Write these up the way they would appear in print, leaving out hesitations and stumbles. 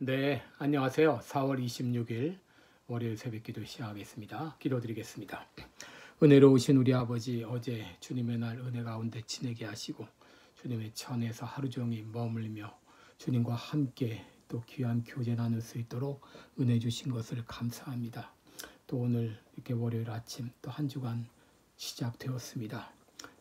네, 안녕하세요. 4월 26일 월요일 새벽기도 시작하겠습니다. 기도드리겠습니다. 은혜로우신 우리 아버지, 어제 주님의 날 은혜 가운데 지내게 하시고 주님의 천에서 하루 종일 머물며 주님과 함께 또 귀한 교제 나눌 수 있도록 은혜 주신 것을 감사합니다. 또 오늘 이렇게 월요일 아침 또 한 주간 시작되었습니다.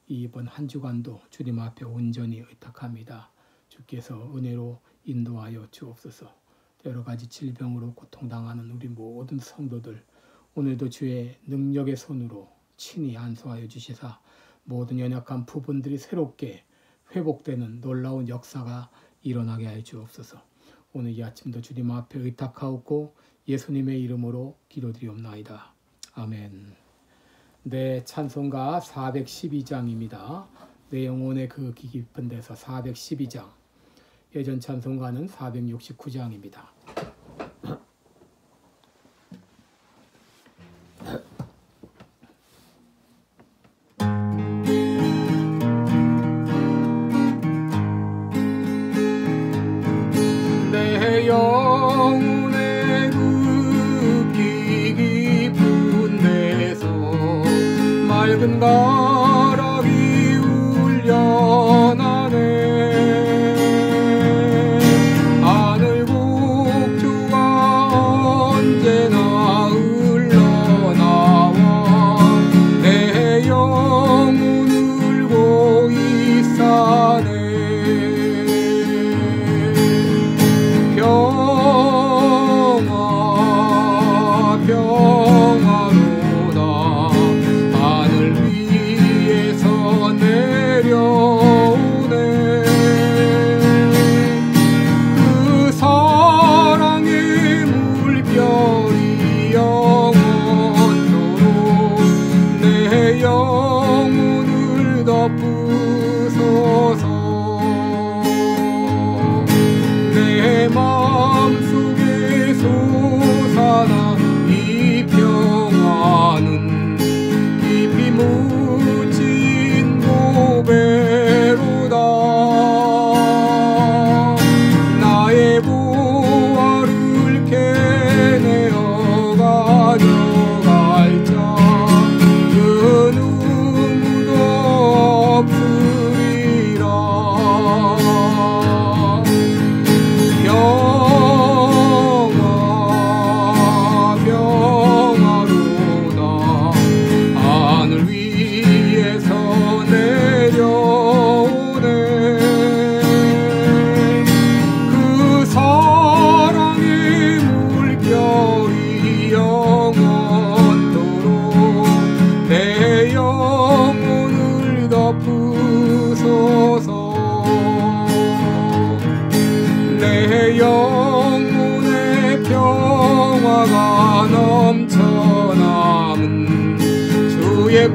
이번 한 주간도 주님 앞에 온전히 의탁합니다. 주께서 은혜로 인도하여 주옵소서. 여러 가지 질병으로 고통당하는 우리 모든 성도들, 오늘도 주의 능력의 손으로 친히 안수하여 주시사 모든 연약한 부분들이 새롭게 회복되는 놀라운 역사가 일어나게 하여 주옵소서. 오늘 이 아침도 주님 앞에 의탁하옵고 예수님의 이름으로 기도드리옵나이다. 아멘. 네, 찬송가 412장입니다. 내 영혼의 그 깊은 데서 412장. 예전 찬송가는 469장입니다. 내 영혼의 그 깊은 데서 맑은 가락이 울려나네.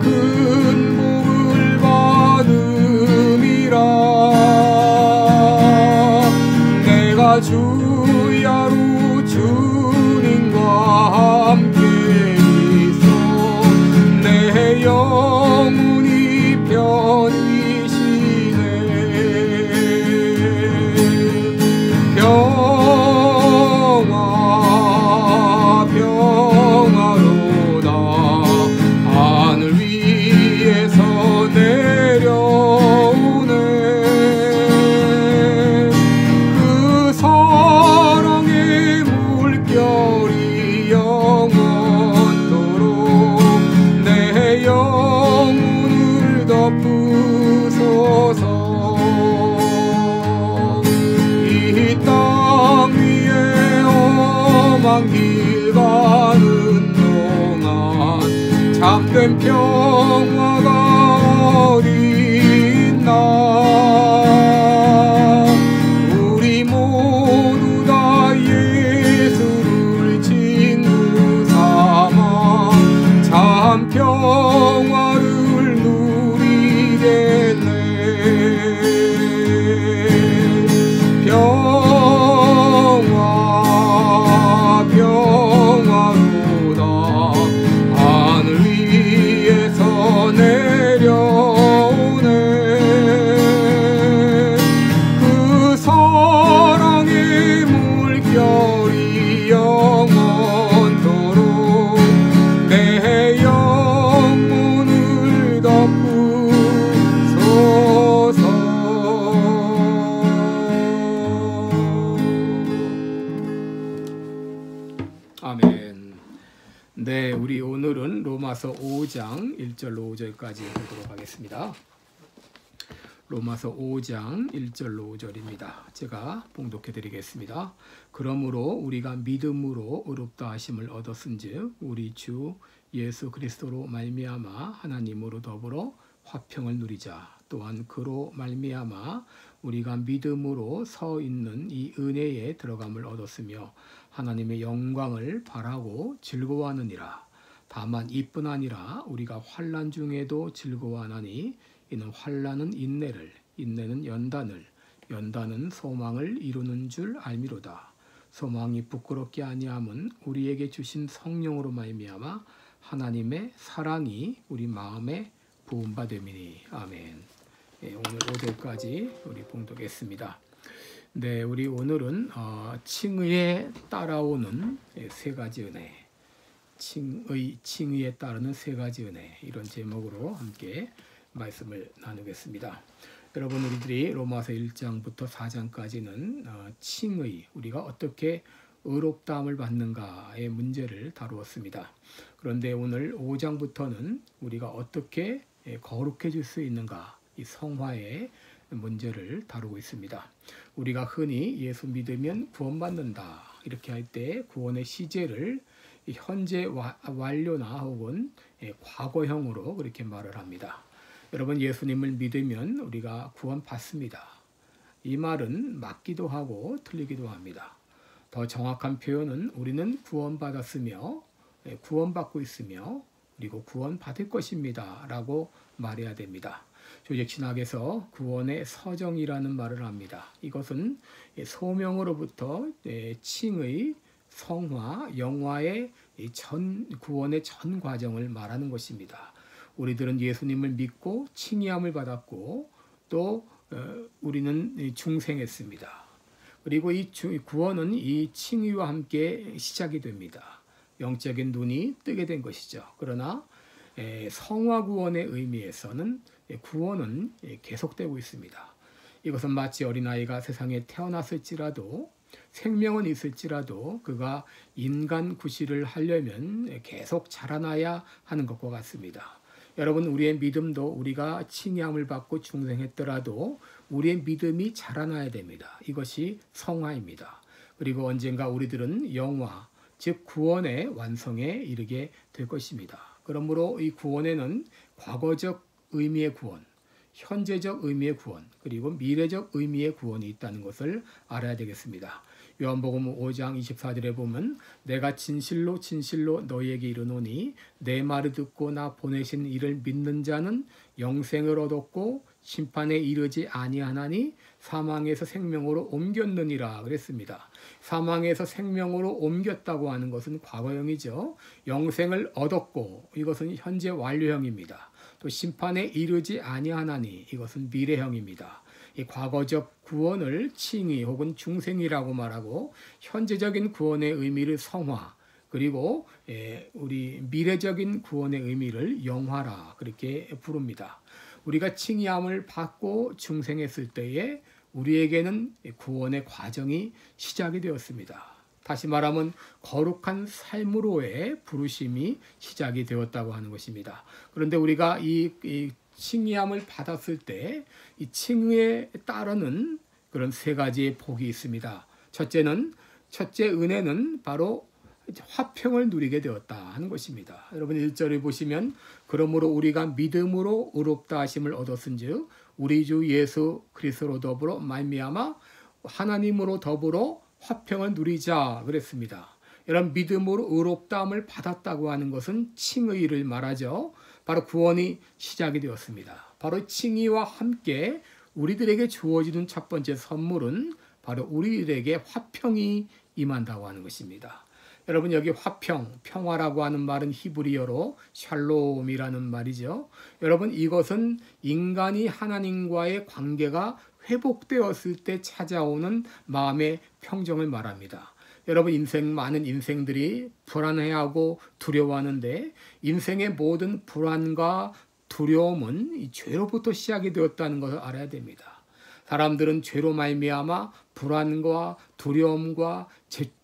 큰 복을 받음이라. 내가 주야로 주님과 함께 있어 내 영혼이 편이시네. 평화 평화로다. 하늘 위에서 내려오네. 그 사랑의 물결이 영원토록 내 영혼을 덮으소서. 이 땅 위에 험한 길 가는 동안 참된 평화가 어디 있나. 우리 모두 다 예수를 친구 삼아 참 평화를 누리겠네. 평화 평화로다. 하늘 위에서 내려오네. 네, 우리 오늘은 로마서 5장 1절로 5절까지 보도록 하겠습니다. 로마서 5장 1절로 5절입니다. 제가 봉독해 드리겠습니다. 그러므로 우리가 믿음으로 의롭다 하심을 얻었은즉 우리 주 예수 그리스도로 말미암아 하나님으로 더불어 화평을 누리자. 또한 그로 말미암아 우리가 믿음으로 서 있는 이 은혜에 들어감을 얻었으며 하나님의 영광을 바라고 즐거워하느니라. 다만 이뿐 아니라 우리가 환난 중에도 즐거워하나니 이는 환난은 인내를, 인내는 연단을, 연단은 소망을 이루는 줄 알미로다. 소망이 부끄럽게 아니함은 우리에게 주신 성령으로 말미암아 하나님의 사랑이 우리 마음에 부음받음이니. 아멘. 네, 오늘 5절까지 우리 봉독했습니다. 네, 우리 오늘은 칭의에 따라오는 세 가지 은혜, 칭의에 따르는 세 가지 은혜, 이런 제목으로 함께 말씀을 나누겠습니다. 여러분, 우리들이 로마서 1장부터 4장까지는 칭의, 우리가 어떻게 의롭다함을 받는가의 문제를 다루었습니다. 그런데 오늘 5장부터는 우리가 어떻게 거룩해질 수 있는가, 이 성화의 문제를 다루고 있습니다. 우리가 흔히 예수 믿으면 구원받는다 이렇게 할 때 구원의 시제를 현재 완료나 혹은 과거형으로 그렇게 말을 합니다. 여러분, 예수님을 믿으면 우리가 구원받습니다. 이 말은 맞기도 하고 틀리기도 합니다. 더 정확한 표현은 우리는 구원받았으며 구원받고 있으며 그리고 구원받을 것입니다 라고 말해야 됩니다. 조직신학에서 구원의 서정이라는 말을 합니다. 이것은 소명으로부터 칭의, 성화, 영화의 구원의 전 과정을 말하는 것입니다. 우리들은 예수님을 믿고 칭의함을 받았고 또 우리는 중생했습니다. 그리고 이 구원은 이 칭의와 함께 시작이 됩니다. 영적인 눈이 뜨게 된 것이죠. 그러나 성화 구원의 의미에서는 구원은 계속되고 있습니다. 이것은 마치 어린아이가 세상에 태어났을지라도 생명은 있을지라도 그가 인간 구실을 하려면 계속 자라나야 하는 것과 같습니다. 여러분, 우리의 믿음도 우리가 칭의함을 받고 중생했더라도 우리의 믿음이 자라나야 됩니다. 이것이 성화입니다. 그리고 언젠가 우리들은 영화, 즉 구원의 완성에 이르게 될 것입니다. 그러므로 이 구원에는 과거적 의미의 구원, 현재적 의미의 구원, 그리고 미래적 의미의 구원이 있다는 것을 알아야 되겠습니다. 요한복음 5장 24절에 보면 내가 진실로 진실로 너희에게 이르노니 내 말을 듣고 나 보내신 이를 믿는 자는 영생을 얻었고 심판에 이르지 아니하나니 사망에서 생명으로 옮겼느니라 그랬습니다. 사망에서 생명으로 옮겼다고 하는 것은 과거형이죠. 영생을 얻었고 이것은 현재 완료형입니다. 또 심판에 이르지 아니하나니 이것은 미래형입니다. 이 과거적 구원을 칭의 혹은 중생이라고 말하고 현재적인 구원의 의미를 성화, 그리고 우리 미래적인 구원의 의미를 영화라 그렇게 부릅니다. 우리가 칭의함을 받고 중생했을 때에 우리에게는 구원의 과정이 시작이 되었습니다. 다시 말하면 거룩한 삶으로의 부르심이 시작이 되었다고 하는 것입니다. 그런데 우리가 이 칭의함을 받았을 때 이 칭의에 따르는 그런 세 가지의 복이 있습니다. 첫째 은혜는 바로 화평을 누리게 되었다 하는 것입니다. 여러분 1절을 보시면 그러므로 우리가 믿음으로 의롭다 하심을 얻었은즉 우리 주 예수 그리스도로 더불어 말미암아 하나님으로 더불어 화평을 누리자 그랬습니다. 여러분, 믿음으로 의롭다함을 받았다고 하는 것은 칭의를 말하죠. 바로 구원이 시작이 되었습니다. 바로 칭의와 함께 우리들에게 주어지는 첫 번째 선물은 바로 우리들에게 화평이 임한다고 하는 것입니다. 여러분, 여기 화평, 평화라고 하는 말은 히브리어로 샬롬이라는 말이죠. 여러분, 이것은 인간이 하나님과의 관계가 회복되었을 때 찾아오는 마음의 평정을 말합니다. 여러분, 많은 인생들이 불안해하고 두려워하는데 인생의 모든 불안과 두려움은 이 죄로부터 시작이 되었다는 것을 알아야 됩니다. 사람들은 죄로 말미암아 불안과 두려움과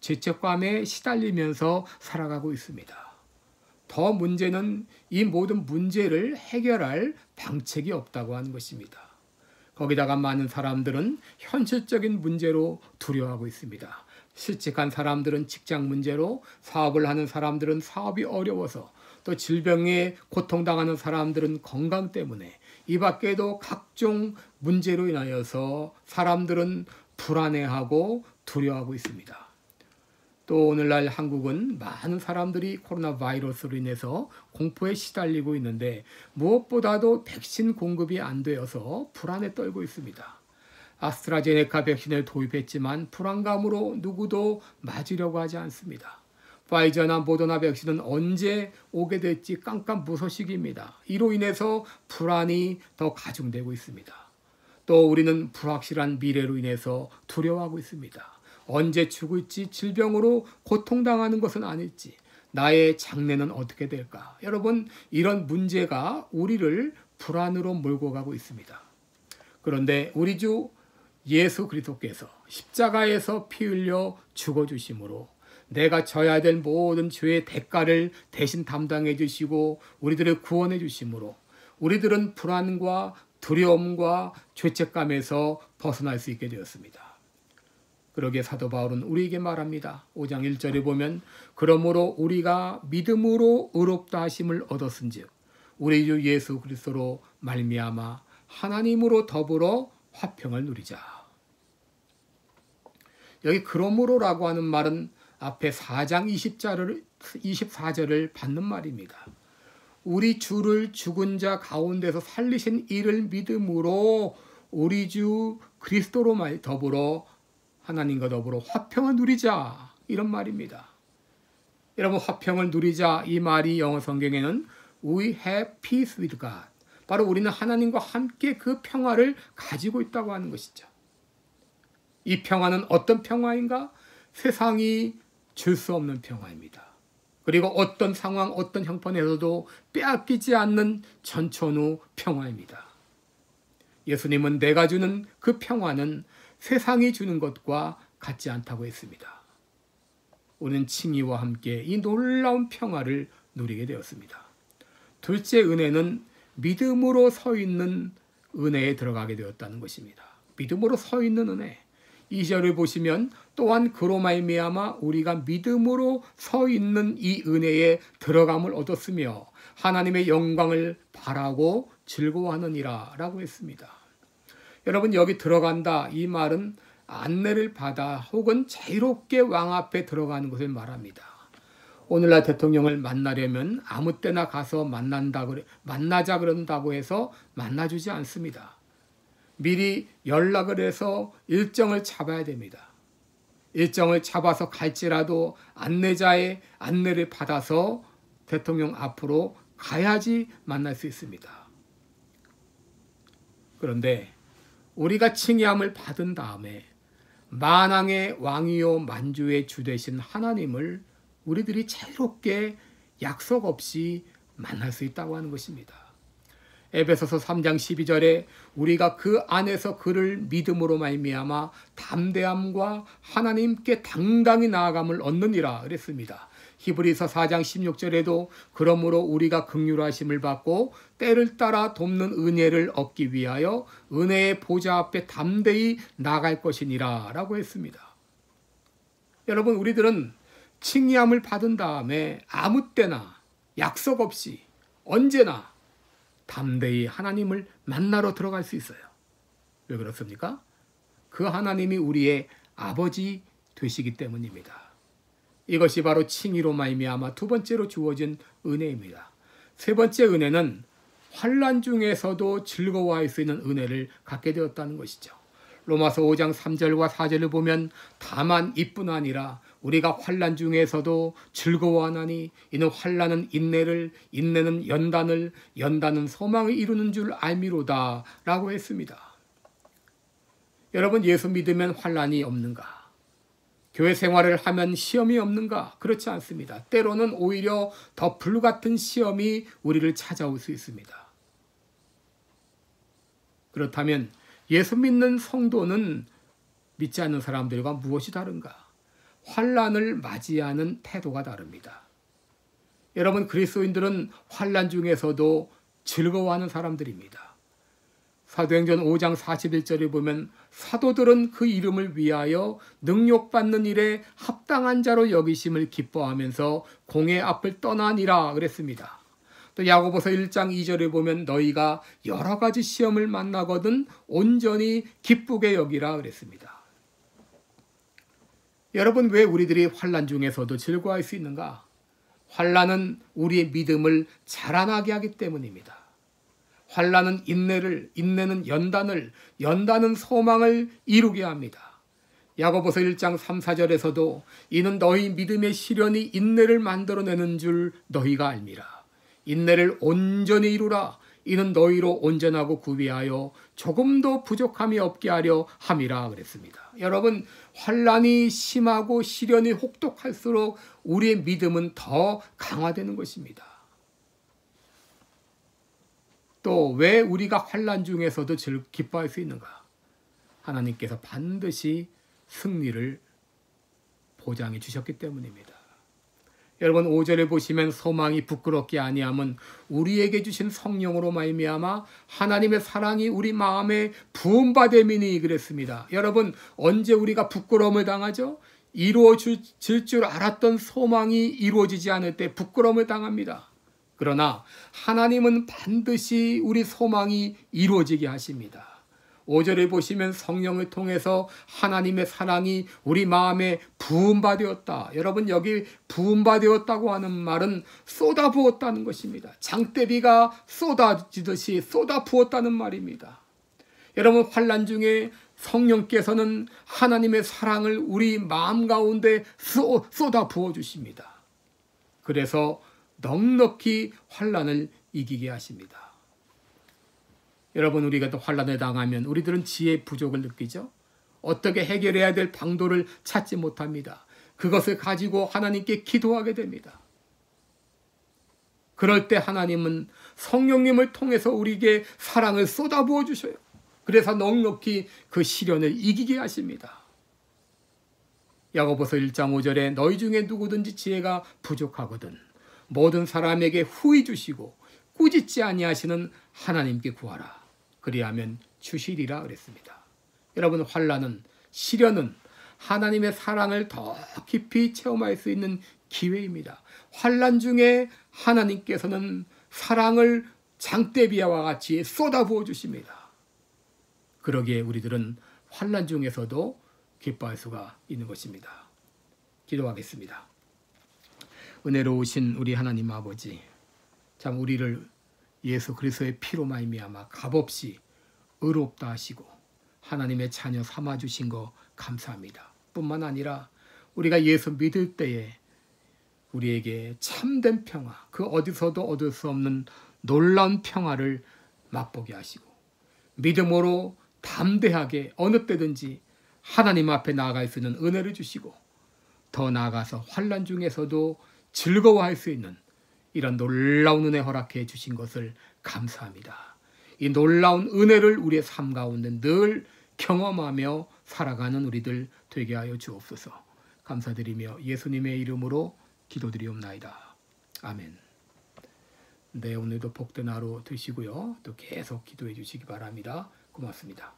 죄책감에 시달리면서 살아가고 있습니다. 더 문제는 이 모든 문제를 해결할 방책이 없다고 하는 것입니다. 거기다가 많은 사람들은 현실적인 문제로 두려워하고 있습니다. 실직한 사람들은 직장 문제로, 사업을 하는 사람들은 사업이 어려워서, 또 질병에 고통당하는 사람들은 건강 때문에, 이 밖에도 각종 문제로 인하여서 사람들은 불안해하고 두려워하고 있습니다. 또 오늘날 한국은 많은 사람들이 코로나 바이러스로 인해서 공포에 시달리고 있는데 무엇보다도 백신 공급이 안 되어서 불안에 떨고 있습니다. 아스트라제네카 백신을 도입했지만 불안감으로 누구도 맞으려고 하지 않습니다. 파이저나 모더나 백신은 언제 오게 될지 깜깜무소식입니다. 이로 인해서 불안이 더 가중되고 있습니다. 또 우리는 불확실한 미래로 인해서 두려워하고 있습니다. 언제 죽을지, 질병으로 고통당하는 것은 아닐지, 나의 장래는 어떻게 될까? 여러분, 이런 문제가 우리를 불안으로 몰고 가고 있습니다. 그런데 우리 주 예수 그리스도께서 십자가에서 피 흘려 죽어주심으로 내가 져야 될 모든 죄의 대가를 대신 담당해 주시고 우리들을 구원해 주심으로 우리들은 불안과 두려움과 죄책감에서 벗어날 수 있게 되었습니다. 그러기에 사도 바울은 우리에게 말합니다. 5장 1절에 보면 그러므로 우리가 믿음으로 의롭다 하심을 얻었은즉 우리 주 예수 그리스도로 말미암아 하나님으로 더불어 화평을 누리자. 여기 그러므로라고 하는 말은 앞에 4장 24절을 받는 말입니다. 우리 주를 죽은 자 가운데서 살리신 이를 믿음으로 우리 주 그리스도로 더불어 하나님과 더불어 화평을 누리자, 이런 말입니다. 여러분, 화평을 누리자, 이 말이 영어 성경에는 We have peace with God, 바로 우리는 하나님과 함께 그 평화를 가지고 있다고 하는 것이죠. 이 평화는 어떤 평화인가? 세상이 줄 수 없는 평화입니다. 그리고 어떤 상황, 어떤 형편에서도 빼앗기지 않는 전천후 평화입니다. 예수님은 내가 주는 그 평화는 세상이 주는 것과 같지 않다고 했습니다. 우리는 칭의와 함께 이 놀라운 평화를 누리게 되었습니다. 둘째 은혜는 믿음으로 서 있는 은혜에 들어가게 되었다는 것입니다. 믿음으로 서 있는 은혜. 2절을 보시면 또한 그로 말미암아 우리가 믿음으로 서 있는 이 은혜에 들어감을 얻었으며 하나님의 영광을 바라고 즐거워하느니라 라고 했습니다. 여러분, 여기 들어간다, 이 말은 안내를 받아 혹은 자유롭게 왕 앞에 들어가는 것을 말합니다. 오늘날 대통령을 만나려면 아무 때나 가서 만나자 그런다고 해서 만나주지 않습니다. 미리 연락을 해서 일정을 잡아야 됩니다. 일정을 잡아서 갈지라도 안내자의 안내를 받아서 대통령 앞으로 가야지 만날 수 있습니다. 그런데 우리가 칭의함을 받은 다음에 만왕의 왕이요 만주의 주 되신 하나님을 우리들이 자유롭게 약속 없이 만날 수 있다고 하는 것입니다. 에베소서 3장 12절에 우리가 그 안에서 그를 믿음으로 말미암아 담대함과 하나님께 당당히 나아감을 얻느니라 그랬습니다. 히브리서 4장 16절에도 그러므로 우리가 긍휼하심을 받고 때를 따라 돕는 은혜를 얻기 위하여 은혜의 보좌 앞에 담대히 나아갈 것이니라 라고 했습니다. 여러분, 우리들은 칭의함을 받은 다음에 아무 때나 약속 없이 언제나 담대히 하나님을 만나러 들어갈 수 있어요. 왜 그렇습니까? 그 하나님이 우리의 아버지 되시기 때문입니다. 이것이 바로 칭의로 말미암아 두 번째로 주어진 은혜입니다. 세 번째 은혜는 환난 중에서도 즐거워할 수 있는 은혜를 갖게 되었다는 것이죠. 로마서 5장 3절과 4절을 보면 다만 이뿐 아니라 우리가 환난 중에서도 즐거워하나니 이는 환난은 인내를, 인내는 연단을, 연단은 소망을 이루는 줄 알미로다 라고 했습니다. 여러분, 예수 믿으면 환난이 없는가? 교회 생활을 하면 시험이 없는가? 그렇지 않습니다. 때로는 오히려 더 불같은 시험이 우리를 찾아올 수 있습니다. 그렇다면 예수 믿는 성도는 믿지 않는 사람들과 무엇이 다른가? 환난을 맞이하는 태도가 다릅니다. 여러분, 그리스도인들은 환난 중에서도 즐거워하는 사람들입니다. 사도행전 5장 41절에 보면 사도들은 그 이름을 위하여 능욕받는 일에 합당한 자로 여기심을 기뻐하면서 공의 앞을 떠나니라 그랬습니다. 또 야고보서 1장 2절에 보면 너희가 여러 가지 시험을 만나거든 온전히 기쁘게 여기라 그랬습니다. 여러분, 왜 우리들이 환난 중에서도 즐거워할 수 있는가? 환난은 우리의 믿음을 자라나게 하기 때문입니다. 환난은 인내는 연단을, 연단은 소망을 이루게 합니다. 야고보서 1장 3, 4절에서도 이는 너희 믿음의 시련이 인내를 만들어내는 줄 너희가 알미라. 인내를 온전히 이루라. 이는 너희로 온전하고 구비하여 조금도 부족함이 없게 하려 함이라 그랬습니다. 여러분, 환난이 심하고 시련이 혹독할수록 우리의 믿음은 더 강화되는 것입니다. 또 왜 우리가 환난 중에서도 기뻐할 수 있는가? 하나님께서 반드시 승리를 보장해 주셨기 때문입니다. 여러분, 5절에 보시면 소망이 부끄럽게 아니함은 우리에게 주신 성령으로 말미암아 하나님의 사랑이 우리 마음에 부음받음이니 그랬습니다. 여러분, 언제 우리가 부끄러움을 당하죠? 이루어질 줄 알았던 소망이 이루어지지 않을 때 부끄러움을 당합니다. 그러나 하나님은 반드시 우리 소망이 이루어지게 하십니다. 5절에 보시면 성령을 통해서 하나님의 사랑이 우리 마음에 부음받았다. 여러분, 여기 부음받았다고 하는 말은 쏟아부었다는 것입니다. 장대비가 쏟아지듯이 쏟아부었다는 말입니다. 여러분, 환난 중에 성령께서는 하나님의 사랑을 우리 마음 가운데 쏟아부어 주십니다. 그래서 넉넉히 환난을 이기게 하십니다. 여러분, 우리가 또 환난에 당하면 우리들은 지혜 부족을 느끼죠. 어떻게 해결해야 될 방도를 찾지 못합니다. 그것을 가지고 하나님께 기도하게 됩니다. 그럴 때 하나님은 성령님을 통해서 우리에게 사랑을 쏟아부어 주셔요. 그래서 넉넉히 그 시련을 이기게 하십니다. 야고보서 1장 5절에 너희 중에 누구든지 지혜가 부족하거든 모든 사람에게 후히 주시고 꾸짖지 아니하시는 하나님께 구하라. 그리하면 주시리라 그랬습니다. 여러분, 환난은, 시련은 하나님의 사랑을 더 깊이 체험할 수 있는 기회입니다. 환난 중에 하나님께서는 사랑을 장대비와 같이 쏟아부어 주십니다. 그러기에 우리들은 환난 중에서도 기뻐할 수가 있는 것입니다. 기도하겠습니다. 은혜로우신 우리 하나님 아버지, 참 우리를 예수 그리스도의 피로 말미암아 값없이 의롭다 하시고 하나님의 자녀 삼아 주신 거 감사합니다. 뿐만 아니라 우리가 예수 믿을 때에 우리에게 참된 평화, 그 어디서도 얻을 수 없는 놀라운 평화를 맛보게 하시고 믿음으로 담대하게 어느 때든지 하나님 앞에 나아갈 수 있는 은혜를 주시고 더 나아가서 환난 중에서도 즐거워할 수 있는 이런 놀라운 은혜 허락해 주신 것을 감사합니다. 이 놀라운 은혜를 우리의 삶 가운데 늘 경험하며 살아가는 우리들 되게 하여 주옵소서. 감사드리며 예수님의 이름으로 기도드리옵나이다. 아멘. 네, 오늘도 복된 하루 되시고요. 또 계속 기도해 주시기 바랍니다. 고맙습니다.